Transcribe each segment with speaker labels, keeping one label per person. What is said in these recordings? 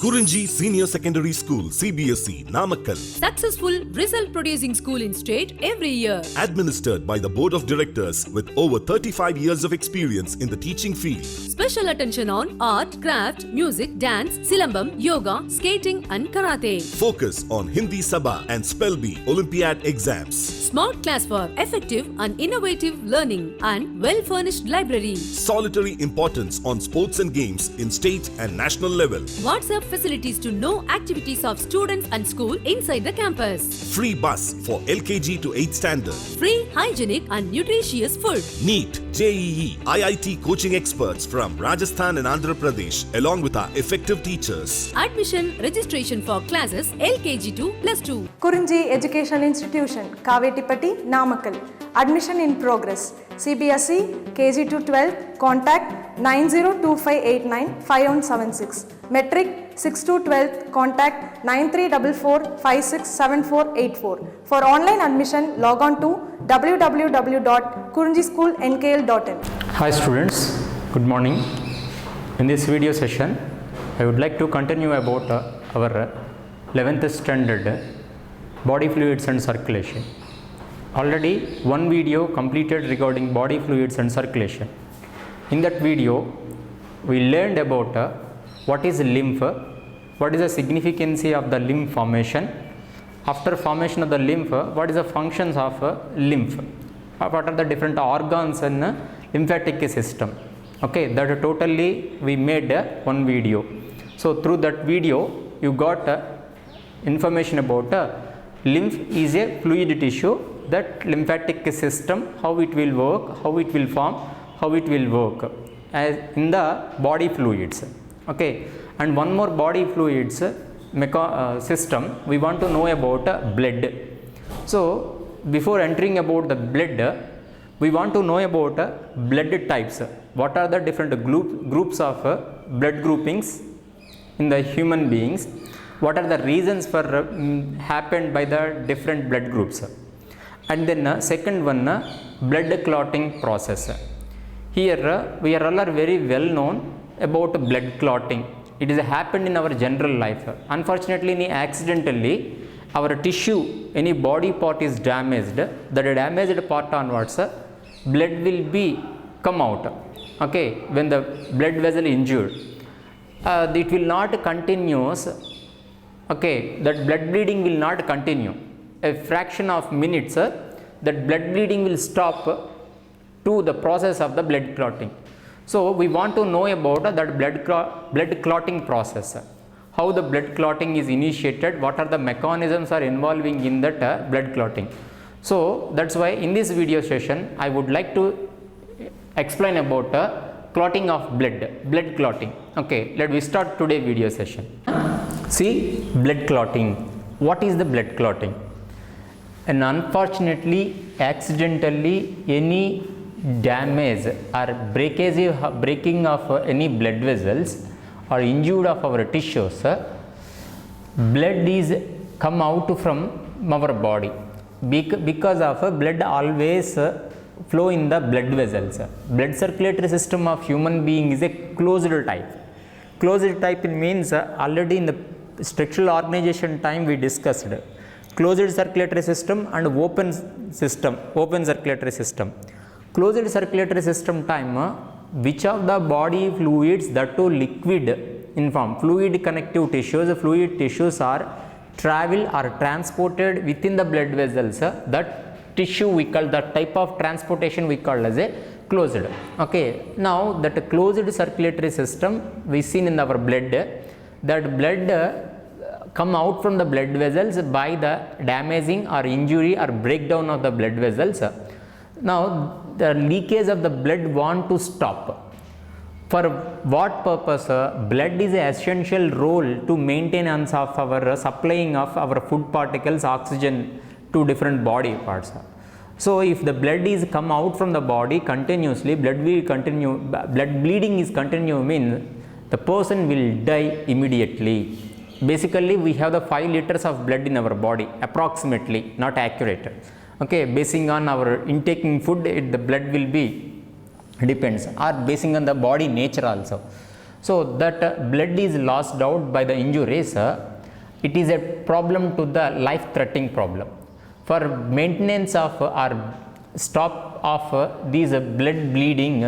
Speaker 1: KURINJI Senior Secondary School, CBSE, Namakkal.
Speaker 2: Successful result producing school in state every year.
Speaker 1: Administered by the Board of Directors with over 35 years of experience in the teaching field.
Speaker 2: Special attention on art, craft, music, dance, silambam, yoga, skating and karate.
Speaker 1: Focus on Hindi Sabha and Spell Bee Olympiad exams.
Speaker 2: Smart class for effective and innovative learning and well-furnished library.
Speaker 1: Solitary importance on sports and games in state and national level.
Speaker 2: WhatsApp facilities to know activities of students and school inside the campus.
Speaker 1: Free bus for LKG to 8th standard.
Speaker 2: Free, hygienic and nutritious food.
Speaker 1: NEET, JEE, IIT coaching experts from Rajasthan and Andhra Pradesh along with our effective teachers.
Speaker 2: Admission registration for classes LKG to +2.
Speaker 3: KURINJI Education Institution, Kavetipatti, Namakkal. Admission in progress. CBSE, KG to 12, contact 9025895176. Metric 6 to 12, contact 9344567484. For online admission, log on to www.kurinjischoolnkl.in.
Speaker 4: Hi students, good morning. In this video session, I would like to continue about our 11th standard body fluids and circulation. Already one video completed regarding body fluids and circulation. In that video, we learned about what is lymph, what is the significance of the lymph formation. After formation of the lymph, what is the functions of lymph? What are the different organs in the lymphatic system? Okay, that totally we made one video. So through that video, you got information about lymph is a fluid tissue, that lymphatic system, how it will work, how it will form, how it will work as in the body fluids. Okay, and one more body fluids system we want to know about blood. So before entering about the blood, we want to know about blood types. What are the different groups of blood groupings in the human beings? What are the reasons for happened by the different blood groups? And then second one, blood clotting process. Here we are all very well known about blood clotting. It is happened in our general life. Unfortunately, accidentally, our tissue, any body part is damaged. The damaged part onwards, blood will be come out. Okay, when the blood vessel injured, it will not continuous. Okay, that blood bleeding will not continue. A fraction of minutes, that blood bleeding will stop to the process of the blood clotting. So we want to know about that blood clotting process. How the blood clotting is initiated, what are the mechanisms are involving in that blood clotting. So that's why in this video session, I would like to explain about clotting of blood clotting. Okay, let me start today's video session. See, blood clotting. What is the blood clotting? And unfortunately, accidentally, any damage or breaking of any blood vessels or injury of our tissues, blood is come out from our body because of blood always flow in the blood vessels. Blood circulatory system of human being is a closed type. Closed type means already in the structural organization time we discussed closed circulatory system and open circulatory system. Closed circulatory system time, which of the body fluids that to liquid in form, fluid connective tissues are travel or transported within the blood vessels, that tissue we call, that type of transportation we call as a closed. Okay, now that closed circulatory system we seen in our blood, that blood come out from the blood vessels by the damaging or injury or breakdown of the blood vessels. Now the leakage of the blood want to stop. For what purpose? Blood is an essential role to maintenance of our supplying of our food particles, oxygen to different body parts. So if the blood is come out from the body continuously, blood bleeding is continue means the person will die immediately. Basically, we have the 5 liters of blood in our body, approximately, not accurate. Okay, basing on our intaking food, the blood will be depends, or basing on the body nature also. So that blood is lost out by the injuries, it is a problem to the life threatening problem. For maintenance of or stop of these blood bleeding,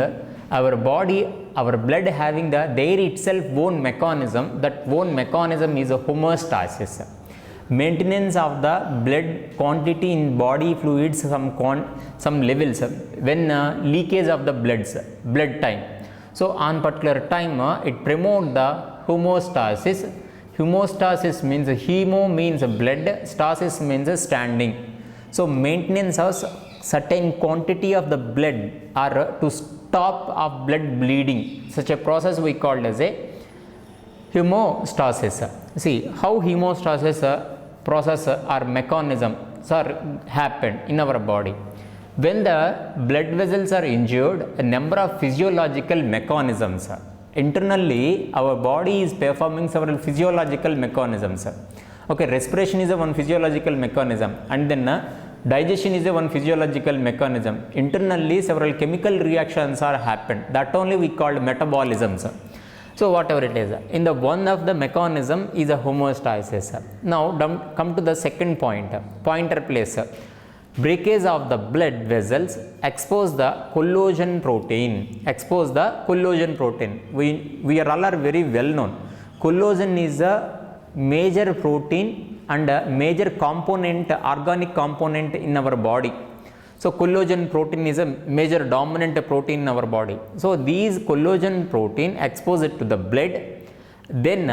Speaker 4: our body, our blood having their itself own mechanism, that own mechanism is a homeostasis. Maintenance of the blood quantity in body fluids, some levels, when leakage of the blood time. So on particular time, it promote the homeostasis. Homeostasis means hemo means blood, stasis means standing. So maintenance of certain quantity of the blood or to stop of blood bleeding, such a process we called as a hemostasis. See how hemostasis process or mechanisms are happened in our body. When the blood vessels are injured, a number of physiological mechanisms. Internally, our body is performing several physiological mechanisms. Okay, respiration is a one physiological mechanism, and then digestion is a one physiological mechanism. Internally, several chemical reactions are happened. That only we called metabolisms. So whatever it is, in the one of the mechanism is a homeostasis. Now come to the second point, pointer place. Breakage of the blood vessels expose the collagen protein. Expose the collagen protein. We are all are very well known. Collagen is a major protein and a major component, organic component in our body. So collagen protein is a major dominant protein in our body. So these collagen protein expose it to the blood, then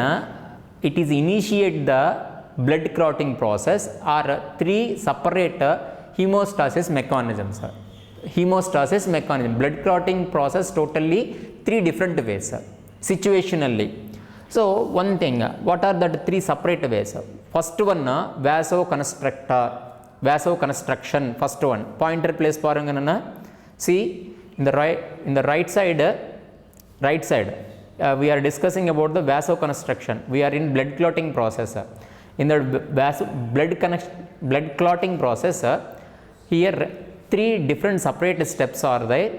Speaker 4: it is initiate the blood clotting process or three separate hemostasis mechanisms. Hemostasis mechanism, blood clotting process totally three different ways, situationally. So one thing, what are the three separate ways? First one, vasoconstriction, first one. Pointer place paranga. See in the right side, we are discussing about the vasoconstriction. We are in blood clotting process. In the blood clotting process, here three different separate steps are there.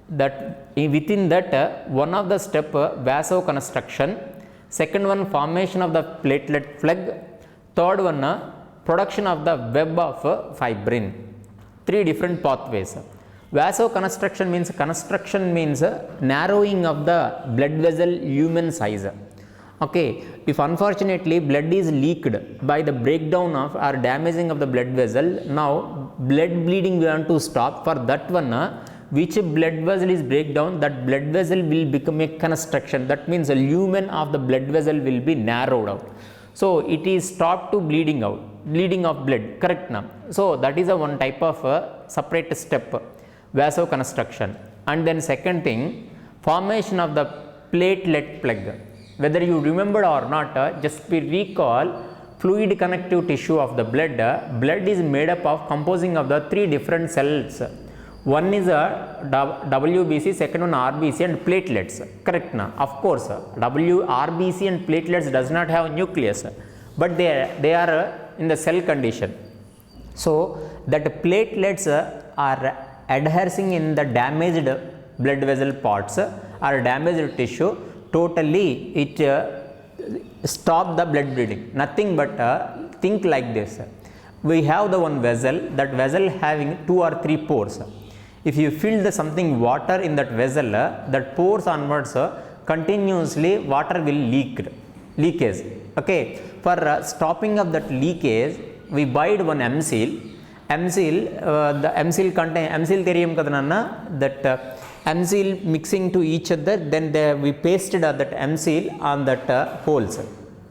Speaker 4: That within that, one of the step vasoconstriction, second one formation of the platelet flag, third one production of the web of fibrin. Three different pathways. Vasoconstriction means narrowing of the blood vessel lumen size. Okay, if unfortunately blood is leaked by the breakdown of or damaging of the blood vessel, now blood bleeding we want to stop. For that one, which blood vessel is breakdown, that blood vessel will become a constriction. That means the lumen of the blood vessel will be narrowed out. So it is stopped to bleeding out, bleeding of blood, correct now. So that is a one type of separate step, vasoconstriction. And then second thing, formation of the platelet plug. Whether you remember or not, just recall fluid connective tissue of the blood. Blood is made up of composing of the three different cells. One is a WBC, second one RBC and platelets, correct now. Of course, RBC and platelets does not have nucleus, but they are in the cell condition. So that platelets are adhering in the damaged blood vessel parts or damaged tissue. Totally it stop the blood bleeding. Nothing but think like this. We have the one vessel, that vessel having 2 or 3 pores. If you fill the something water in that vessel, that pores onwards continuously water will leakage. Okay, for stopping of that leakage, we buyed one M-seal. The M-seal contain M-seal theriyum kadananna, that M-seal mixing to each other, then we pasted that M-seal on that holes.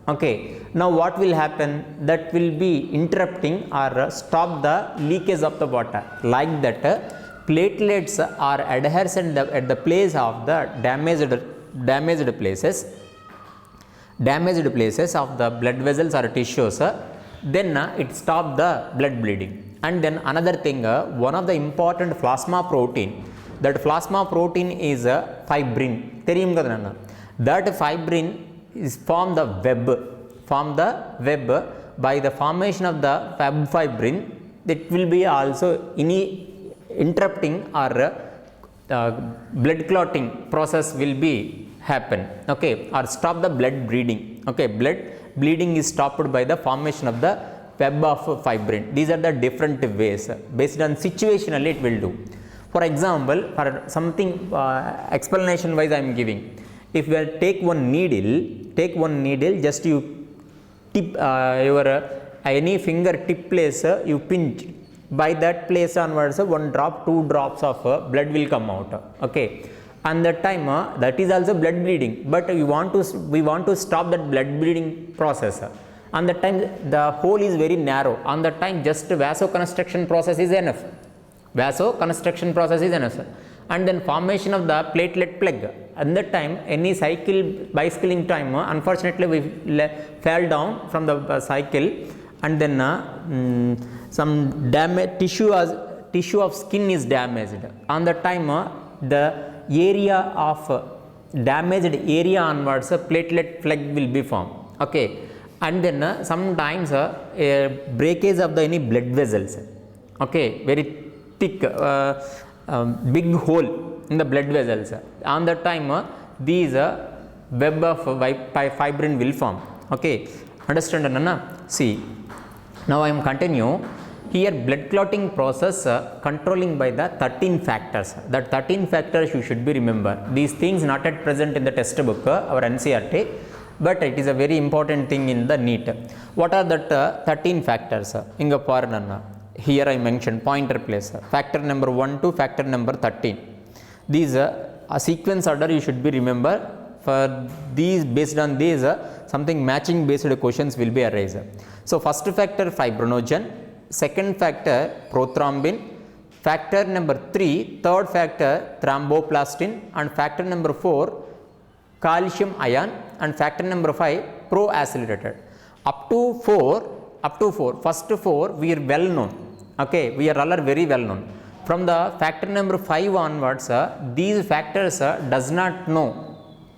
Speaker 4: Okay, now what will happen? That will be interrupting or stop the leakage of the water. Like that, platelets are adherent at the place of the damaged places of the blood vessels or tissues. Then it stops the blood bleeding. And then another thing, one of the important plasma protein. That plasma protein is fibrin. Theriyum kadanna. That fibrin is form the web by the formation of the web fibrin. It will be also interrupting or blood clotting process will be happen, okay, or stop the blood bleeding, okay. Blood bleeding is stopped by the formation of the web of fibrin. These are the different ways. Based on situationally it will do. For example, for something explanation wise I am giving. If you take one needle, just you tip your any finger tip place, you pinch. By that place onwards, 1 drop, 2 drops of blood will come out, okay. And that time that is also blood bleeding, but we want to stop that blood bleeding process. And that time the hole is very narrow. On that time just vasoconstriction process is enough. Vasoconstriction process is enough. And then formation of the platelet plug. At that time any bicycling time, unfortunately we fell down from the cycle, and then some tissue of skin is damaged. On that time the area of damaged area onwards, platelet plug will be formed, okay. And then sometimes breakage of the any blood vessels, okay, very thick big hole in the blood vessels. On that time these web of fibrin will form, okay. Understand, Nana? See, now I am continue. Here blood clotting process controlling by the 13 factors. That 13 factors you should be remember. These things not at present in the textbook or NCERT, but it is a very important thing in the NEET. What are that 13 factors? Inga parananna. Here I mentioned pointer place. Factor number 1 to factor number 13. These a sequence order you should be remember. For these, based on these, something matching based questions will be arise. So first factor fibrinogen, second factor prothrombin, factor number 3, third factor thromboplastin, and factor number 4 calcium ion, and factor number 5 proaccelerated. Up to 4, first 4 we are well known, okay, we are all very well known. From the factor number 5 onwards, these factors does not know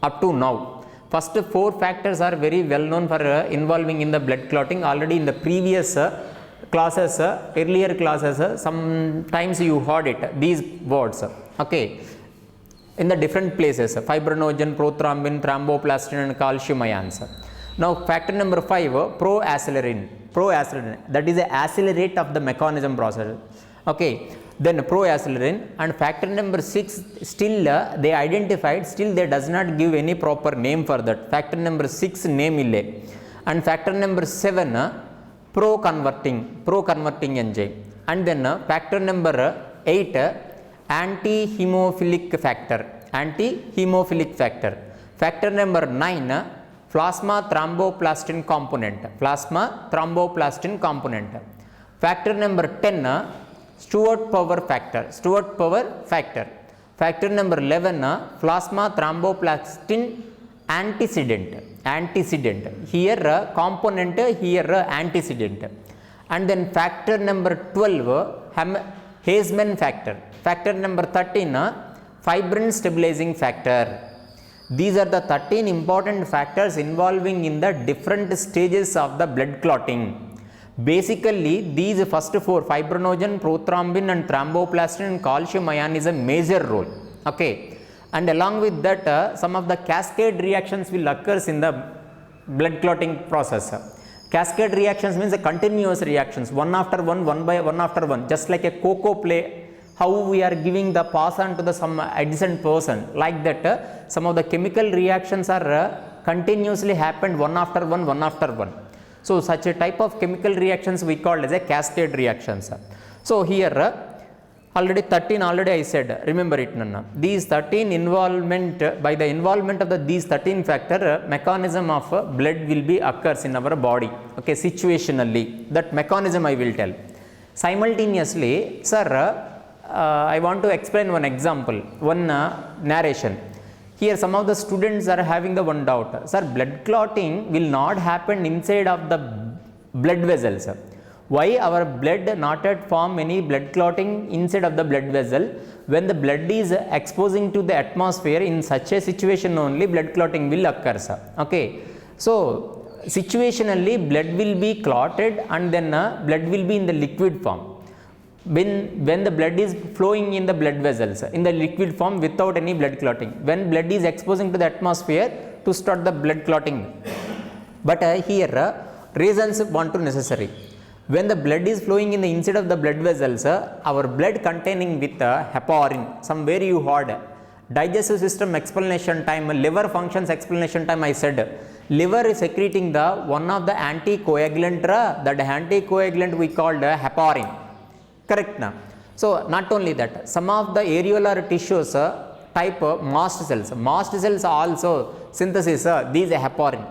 Speaker 4: up to now. First 4 factors are very well known for involving in the blood clotting. Already in the previous classes, earlier classes, sometimes you heard it, these words, okay, in the different places, fibrinogen, prothrombin, thromboplastin, and calcium ions. Now factor number 5, proacceleratin, that is the accelerate of the mechanism process, okay. Then proacceleratin. And factor number 6 still they identified, still they does not give any proper name for that. Factor number 6 name ille. And factor number 7 pro-converting enzyme. And then factor number 8 anti-hemophilic factor. Factor number 9 plasma thromboplastin component. Factor number 10 Stewart power factor. Factor number 11 plasma thromboplastin antecedent. Here component, here antecedent. And then factor number 12 Haseman factor. Factor number 13 fibrin stabilizing factor. These are the 13 important factors involving in the different stages of the blood clotting. Basically these first 4, fibrinogen, prothrombin, and thromboplastin, and calcium ion is a major role, okay. And along with that some of the cascade reactions will occurs in the blood clotting process. Cascade reactions means the continuous reactions, one after one, one after one, just like a cocoa play, how we are giving the pass on to the some adjacent person, like that some of the chemical reactions are continuously happened one after one. So such a type of chemical reactions we call as a cascade reactions. So here already 13 already I said, remember it, Nanna. These 13 involvement, by the involvement of these 13 factor, mechanism of blood will be occurs in our body, okay, situationally. That mechanism I will tell. Simultaneously, sir, I want to explain one example, one narration. Here some of the students are having the one doubt, sir, blood clotting will not happen inside of the blood vessels. Why our blood not yet form any blood clotting inside of the blood vessel? When the blood is exposing to the atmosphere, in such a situation only blood clotting will occur, sir. Okay. So situationally blood will be clotted, and then blood will be in the liquid form. when the blood is flowing in the blood vessels in the liquid form without any blood clotting, when blood is exposing to the atmosphere to start the blood clotting. But here reasons want to necessary. When the blood is flowing in the inside of the blood vessels, our blood containing with heparin, some very hard digestive system explanation time, liver functions explanation time I said, liver is secreting the one of the anticoagulant, that anticoagulant we called heparin, correct now. So not only that, some of the areolar tissues type mast cells also synthesis these heparin.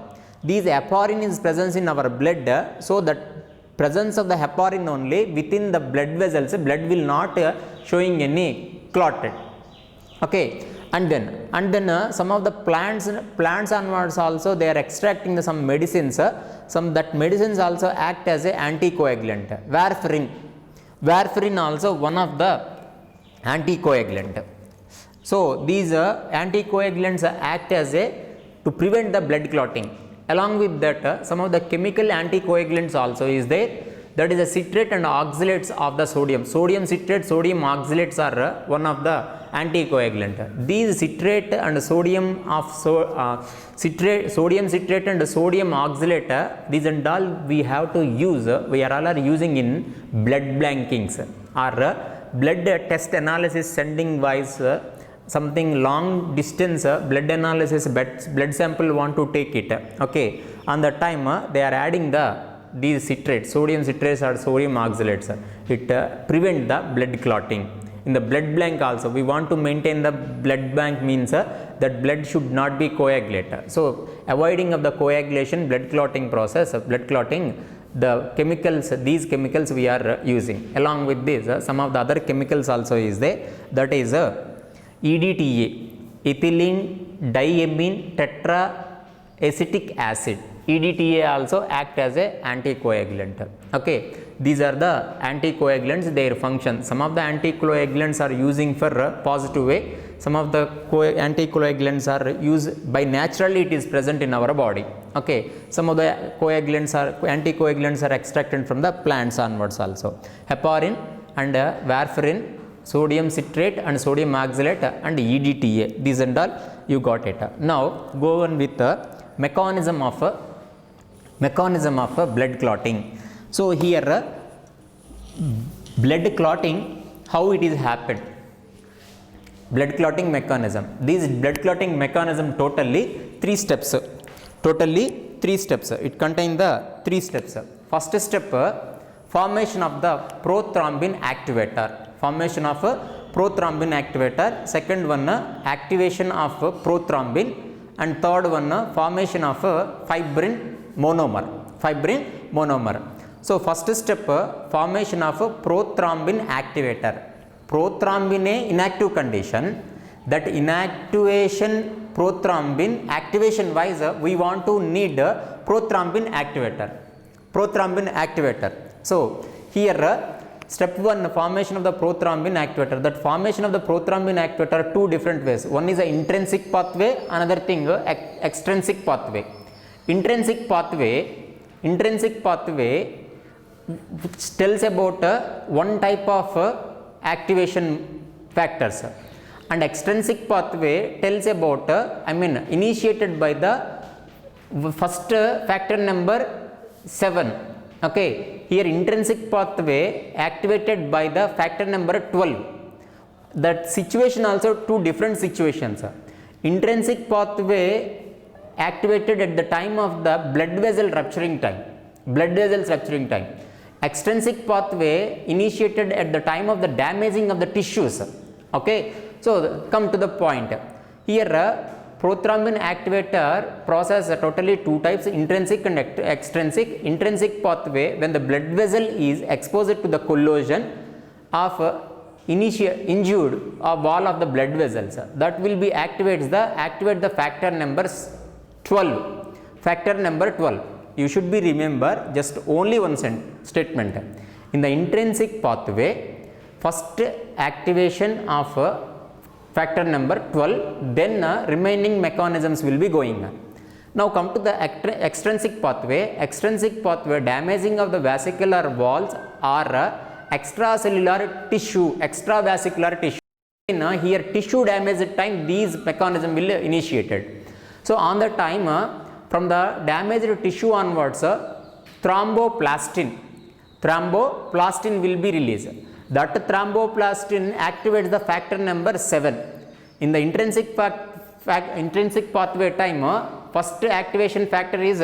Speaker 4: These heparin is presence in our blood, so that presence of the heparin only within the blood vessels, blood will not showing any clotted. Okay, and then some of the plants onwards also they are extracting some medicines, some that medicines also act as a anticoagulant. Warfarin also one of the anticoagulant. So these anticoagulants act as a to prevent the blood clotting. Along with that, some of the chemical anticoagulants also is there, that is the citrate and oxalates of the sodium. Sodium citrate, sodium oxalates are one of the anticoagulant. These citrate and sodium of sodium citrate and sodium oxalate, these and all we have to use, we are all using in blood blankings or blood test analysis sending wise, something long distance blood analysis blood sample want to take it. Okay, on the time they are adding these citrates, sodium citrates or sodium oxalates, it prevent the blood clotting. In the blood bank also we want to maintain the blood bank, means that blood should not be coagulated. So avoiding of the coagulation, blood clotting process, blood clotting, the chemicals, these chemicals we are using. Along with this, some of the other chemicals also is there, that is EDTA, ethylene diamine tetraacetic acid. EDTA also act as a anticoagulant. Okay, these are the anticoagulants, their function. Some of the anticoagulants are using for positive way, some of the anticoagulants are used by naturally, it is present in our body. Okay, some of the anticoagulants are extracted from the plants onwards also. Heparin and warfarin, sodium citrate and sodium oxalate and EDTA, these and all you got it. Now go on with the mechanism of blood clotting. So here blood clotting, how it is happened, blood clotting mechanism. This blood clotting mechanism totally 3 steps. It contains the 3 steps. First step, formation of the prothrombin activator. Second one, activation of prothrombin, and third one, formation of fibrin monomer. So first step, formation of prothrombin activator. Prothrombin inactive condition, that inactivation prothrombin activation wise we want to need prothrombin activator. So here step 1, formation of the prothrombin activator. That formation of the prothrombin activator 2 different ways. One is the intrinsic pathway, another thing extrinsic pathway. Intrinsic pathway which tells about one type of activation factors, and extrinsic pathway tells about initiated by the first factor number 7. Okay, here intrinsic pathway activated by the factor number 12. That situation also 2 different situations. Intrinsic pathway activated at the time of the blood vessel rupturing time. Extrinsic pathway initiated at the time of the damaging of the tissues. Okay, so come to the point. Here prothrombin activator process totally 2 types, intrinsic and extrinsic. Intrinsic pathway, when the blood vessel is exposed to the collision of injured wall of the blood vessels, that will be activate the factor number 12. You should be remember just only one statement. In the intrinsic pathway, first activation of factor number 12, then remaining mechanisms will be going on. Now come to the extrinsic pathway. Extrinsic pathway, damaging of the vascular walls or extracellular tissue, extravascular tissue. Here tissue damage time these mechanism will initiated. So on the time from the damaged tissue onwards thromboplastin will be released. That thromboplastin activates the factor number 7. In the intrinsic pathway time first activation factor is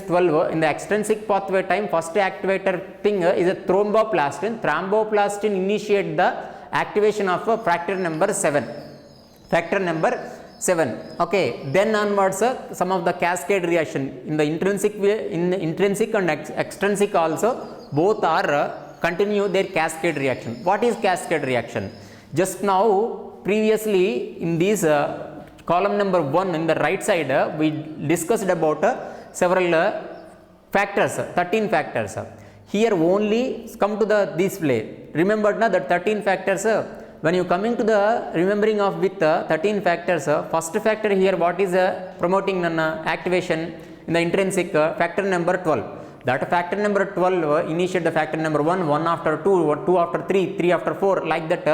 Speaker 4: 12. In the extrinsic pathway time first activator thing is a thromboplastin. Thromboplastin initiate the activation of factor number 7. Okay, then onwards some of the cascade reaction in the intrinsic and extrinsic also both are continue their cascade reaction. What is cascade reaction? Just now previously in this column number 1 in the right side we discussed about several factors, 13 factors. Here only come to the display. Remember na that 13 factors. When you coming to the remembering of with 13 factors, first factor here what is promoting an activation in the intrinsic factor number 12. That factor number 12 initiate the factor number 1, 1 after 2, 2 after 3, 3 after 4, like that.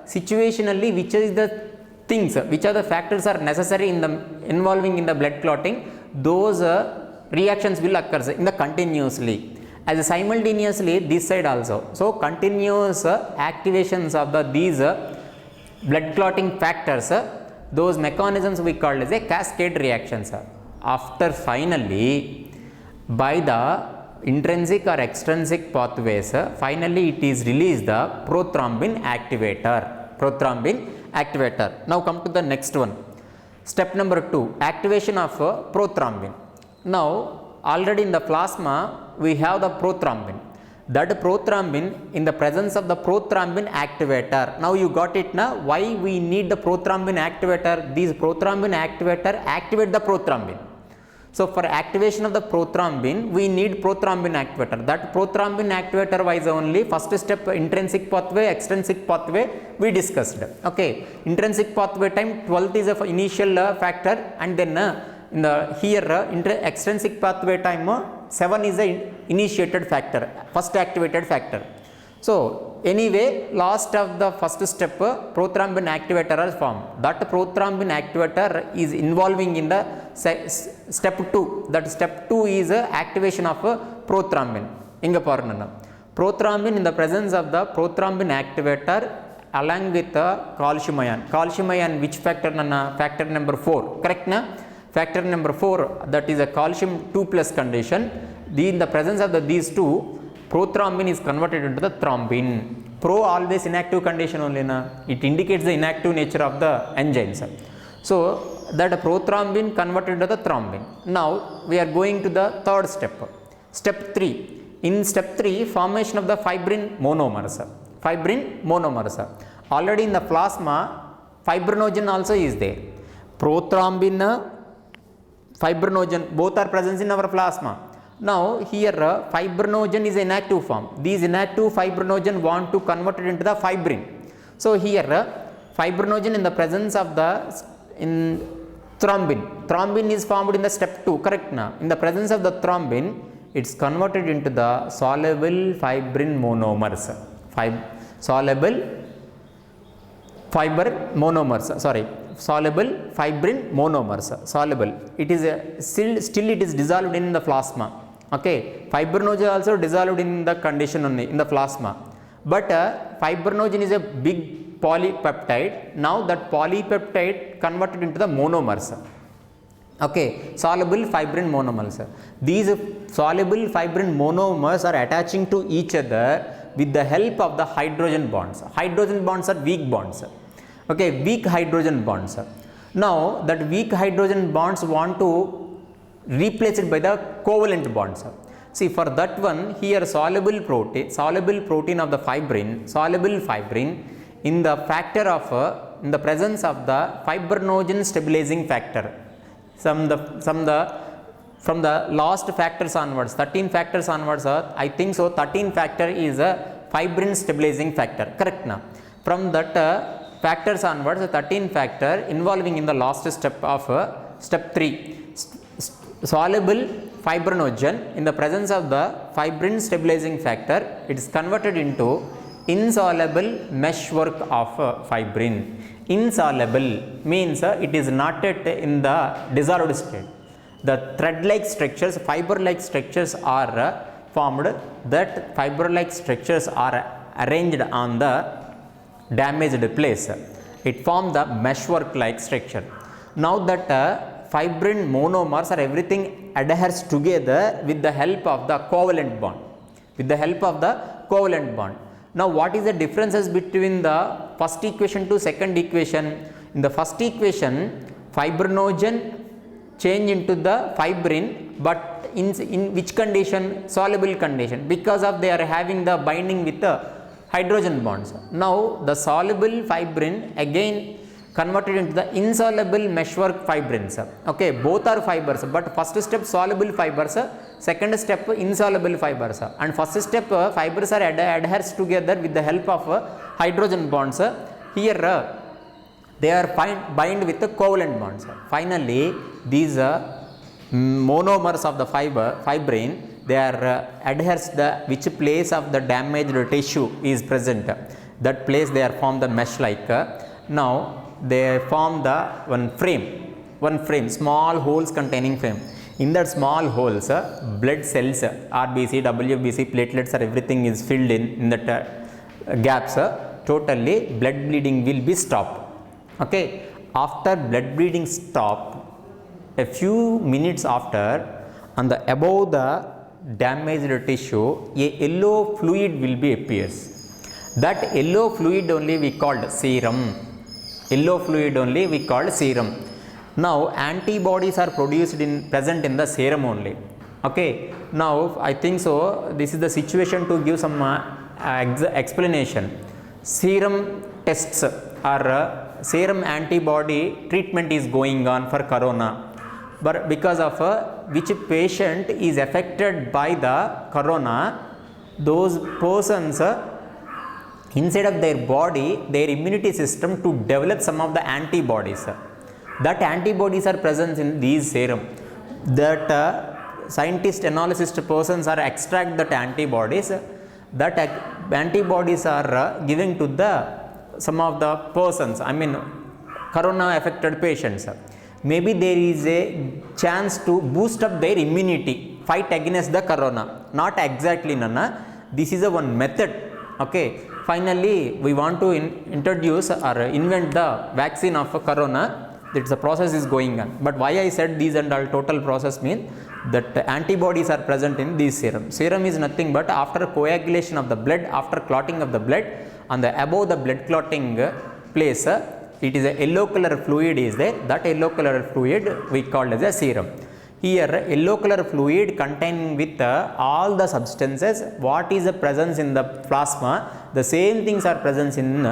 Speaker 4: Situationally which is the things, which are the factors are necessary in the involving in the blood clotting, those reactions will occur in the continuously as simultaneously this side also. So continuous activations of these blood clotting factors, those mechanisms we call as a cascade reactions. After finally by the intrinsic or extrinsic pathways finally it is released the prothrombin activator. Now come to the next one, step number 2, activation of prothrombin. Now already in the plasma we have the prothrombin. That prothrombin, in the presence of the prothrombin activator, now you got it now. Why we need the prothrombin activator? These prothrombin activator activate the prothrombin. So for activation of the prothrombin we need prothrombin activator. That prothrombin activator wise only first step intrinsic pathway, extrinsic pathway we discussed. Okay, intrinsic pathway time 12th is a initial factor, and then in the here extrinsic pathway time 7 is the initiated factor, first activated factor. So anyway last of the first step prothrombin activator is formed. That prothrombin activator is involving in the step 2. That step 2 is activation of prothrombin. Inga parnana prothrombin in the presence of the prothrombin activator along with the calcium ion which factor nana factor number 4, correct na? Factor number 4, that is a calcium 2+ condition. In the presence of these two, prothrombin is converted into the thrombin. Pro always inactive condition only na, it indicates the inactive nature of the enzymes. So that prothrombin converted into the thrombin. Now we are going to the third step, step 3. In step 3, formation of the fibrin monomers. Already in the plasma fibrinogen also is there. Prothrombin, fibrinogen both are present in our plasma. Now here fibrinogen is inactive form. These inactive fibrinogen want to convert it into the fibrin. So here fibrinogen in the presence of the thrombin is formed in the step 2, correct na? In the presence of the thrombin it's converted into the soluble fibrin monomers. Soluble fibrin monomers. Soluble, it is still it is dissolved in the plasma. Okay, fibrinogen also dissolved in the condition only in the plasma, but fibrinogen is a big polypeptide. Now that polypeptide converted into the monomers. Okay, soluble fibrin monomers. These soluble fibrin monomers are attaching to each other with the help of the hydrogen bonds. Hydrogen bonds are weak bonds. Okay, weak hydrogen bonds. Now that weak hydrogen bonds want to replace it by the covalent bonds. See, for that one here soluble protein of the fibrin, in the factor of in the presence of the fibrinogen stabilizing factor. From the last factors onwards, 13 factors onwards, I think so 13 factor is a fibrin stabilizing factor, correct na? From that factors onwards, 13 factor involving in the last step of step 3. soluble fibrinogen in the presence of the fibrin stabilizing factor, it is converted into insoluble meshwork of fibrin. Insoluble means it is not yet in the dissolved state. The thread-like structures, fiber-like structures are formed. That fiber-like structures are arranged on the damaged place. It forms the meshwork-like structure. Now that fibrin monomers or everything adheres together with the help of the covalent bond. With the help of the covalent bond. Now what is the differences between the first equation to second equation? In the first equation, fibrinogen change into the fibrin, but in which condition? Soluble condition, because of they are having the binding with the hydrogen bonds. Now the soluble fibrin again converted into the insoluble meshwork fibrins. Okay, both are fibers, but first step soluble fibers, second step insoluble fibers, and first step fibers are adheres together with the help of hydrogen bonds. Here they are bind with the covalent bonds. Finally, these monomers of the fibrin, they are adheres the which place of the damaged tissue is present. That place they are formed the mesh like. Now they form the one frame, small holes containing frame. In that small holes, blood cells, RBC, WBC, platelets, or everything is filled in that gaps. Totally blood bleeding will be stopped. Okay, after blood bleeding stopped, a few minutes after, on the above the damaged tissue, a yellow fluid will be appears. That yellow fluid only we called serum. Yellow fluid only we called serum. Now antibodies are produced present in the serum only. Okay, now I think so this is the situation to give some explanation. Serum tests or serum antibody treatment is going on for corona, but because of which patient is affected by the corona, those persons inside of their body, their immunity system to develop some of the antibodies. That antibodies are present in these serum. That scientist, analyst persons are extract that antibodies. That antibodies are giving to the some of the persons, I mean corona affected patients. Maybe there is a chance to boost up their immunity, fight against the corona. Not exactly, Nana. This is a one method. Okay. Finally, we want to introduce or invent the vaccine of corona. That's the process is going on. But why I said these and all total process mean that antibodies are present in these serum. Serum is nothing but after coagulation of the blood, after clotting of the blood, on the above the blood clotting place, it is a yellow color fluid is there. That yellow color fluid we call as a serum. Here yellow color fluid containing with all the substances what is the presence in the plasma, the same things are present in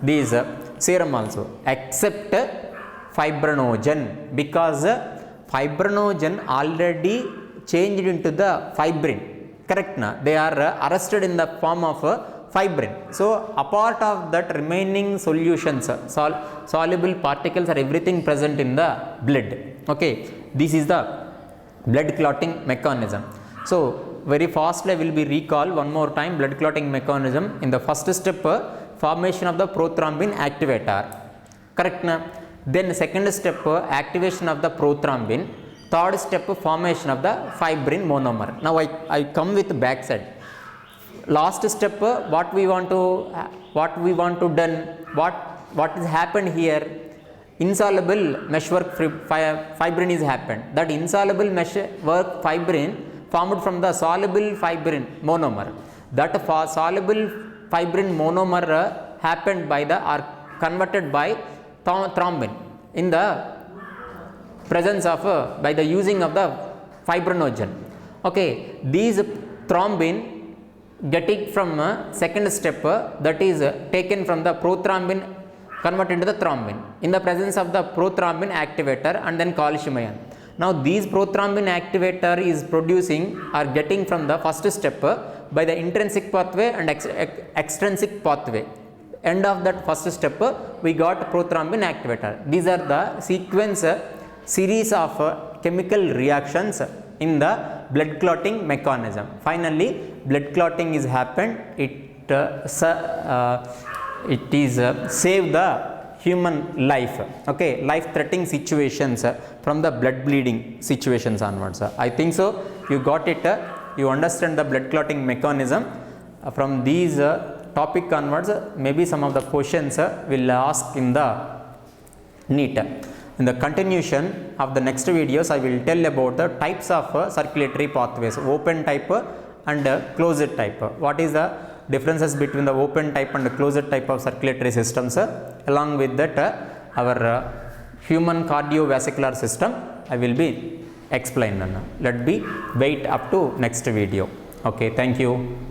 Speaker 4: these serum also, except fibrinogen, because fibrinogen already changed into the fibrin. Correct na? They are arrested in the form of fibrin. So apart of that remaining solutions, soluble particles are everything present in the blood. Okay, this is the blood clotting mechanism. So very fastly I will be recall one more time blood clotting mechanism. In the first step, formation of the prothrombin activator. Correct na? Then second step, activation of the prothrombin. Third step, formation of the fibrin monomer. Now I come with back side. Last step, what we want to done, what has happened here? Insoluble meshwork fibrin is happened. That insoluble meshwork fibrin formed from the soluble fibrin monomer. That soluble fibrin monomer happened by the or converted by thrombin in the presence of by the using of the fibrinogen. Okay, these thrombin getting from second step, that is taken from the prothrombin, converted into the thrombin in the presence of the prothrombin activator and then calcium ion. Now these prothrombin activator is producing or getting from the first step by the intrinsic pathway and extrinsic pathway. End of that first step we got prothrombin activator. These are the series of chemical reactions in the blood clotting mechanism. Finally, blood clotting is happened. It is save the human life. Okay, life threatening situations from the blood bleeding situations onwards. I think so you got it. You understand the blood clotting mechanism. From these topic onwards, maybe some of the questions will ask in the NEET. In the continuation of the next videos, I will tell about the types of circulatory pathways, open type and closed type. What is the differences between the open type and the closed type of circulatory systems? Along with that, our human cardiovascular system I will be explaining. Let me wait up to next video. Okay, thank you.